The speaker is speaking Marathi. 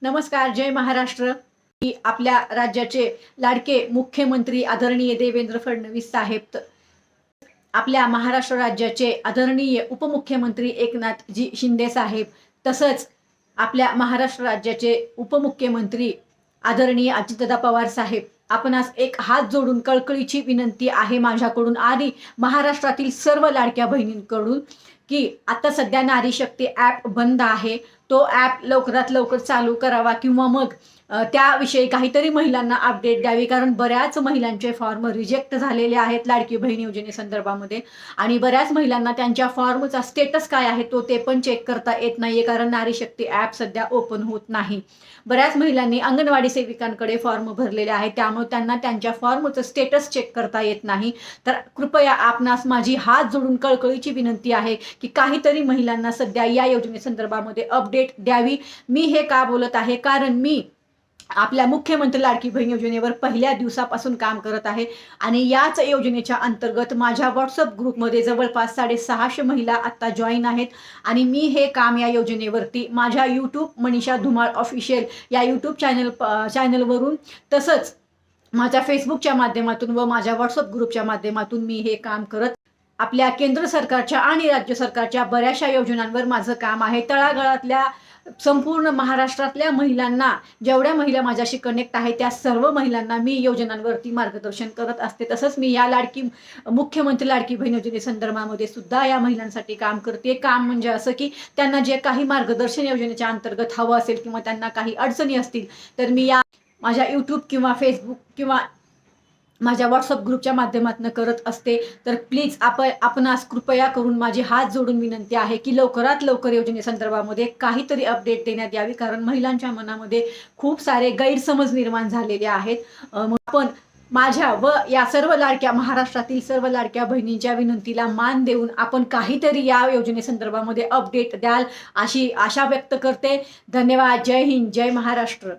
नमस्कार, जय महाराष्ट्र। की आपल्या राज्याचे लाडके मुख्यमंत्री आदरणीय देवेंद्र फडणवीस साहेब, आपल्या महाराष्ट्र राज्याचे आदरणीय उपमुख्यमंत्री एकनाथजी शिंदे साहेब, तसंच आपल्या महाराष्ट्र राज्याचे उपमुख्यमंत्री आदरणीय अजितदादा पवार साहेब, आपणास एक हात जोडून कळकळीची विनंती आहे माझ्याकडून आणि महाराष्ट्रातील सर्व लाडक्या बहिणींकडून की आता सध्या नारी शक्ती ॲप बंद आहे, तो ॲप लवकरात लवकर चालू करावा किंवा मग त्याविषयी काहीतरी महिलांना अपडेट द्यावी, कारण बऱ्याच महिलांचे फॉर्म रिजेक्ट झालेले आहेत लाडकी बहीण योजनेसंदर्भामध्ये आणि बऱ्याच महिलांना त्यांच्या फॉर्मचा स्टेटस काय आहे ते पण चेक करता येत नाहीये, कारण नारी शक्ती ॲप सध्या ओपन होत नाही। बऱ्याच महिलांनी अंगणवाडी सेविकांकडे फॉर्म भरलेले आहेत, त्यामुळे त्यांना त्यांच्या फॉर्मचं स्टेटस चेक करता येत नाही। तर कृपया आपणास माझी हात जोडून कळकळीची विनंती आहे की काहीतरी महिलांना सध्या या योजनेसंदर्भामध्ये अपडेट द्यावी। मी हे का बोलत आहे, कारण मी आपल्या मुख्यमंत्री लाडकी बहीण योजनेवर पहिल्या दिवसापासून काम करत आहे आणि याच योजनेच्या अंतर्गत माझ्या व्हॉट्सअप ग्रुपमध्ये जवळपास 650 महिला आता जॉईन आहेत आणि मी हे काम या योजनेवरती माझ्या यूट्यूब मनीषा धुमाळ ऑफिशियल या यूट्यूब चॅनलवरून, तसंच माझ्या फेसबुकच्या माध्यमातून व माझ्या व्हॉट्सअप ग्रुपच्या माध्यमातून मी हे काम करत आपल्या केंद्र सरकारच्या आणि राज्य सरकारच्या बऱ्याचशा योजनांवर माझं काम आहे। तळागाळातल्या संपूर्ण महाराष्ट्रातल्या महिलांना, जेवढ्या महिला माझ्याशी कनेक्ट आहेत त्या सर्व महिलांना मी योजनांवरती मार्गदर्शन करत असते। तसंच मी या मुख्यमंत्री लाडकी बहीण योजनेसंदर्भामध्ये सुद्धा या महिलांसाठी काम करते। काम म्हणजे असं की त्यांना जे काही मार्गदर्शन योजनेच्या अंतर्गत हवं असेल किंवा त्यांना काही अडचणी असतील तर मी या माझ्या यूट्यूब किंवा फेसबुक किंवा माझ्या व्हॉट्सअप ग्रुपच्या माध्यमातून करत असते। तर प्लीज आपणास कृपया करून माझी हात जोडून विनंती आहे की लवकरात लवकर योजनेसंदर्भामध्ये काहीतरी अपडेट देण्यात यावी, कारण महिलांच्या मनामध्ये खूप सारे गैरसमज निर्माण झालेले आहेत। आपण माझ्या व या सर्व लाडक्या महाराष्ट्रातील सर्व लाडक्या बहिणींच्या विनंतीला मान देऊन आपण काहीतरी या योजनेसंदर्भामध्ये अपडेट द्याल अशी आशा व्यक्त करते। धन्यवाद। जय हिंद, जय महाराष्ट्र।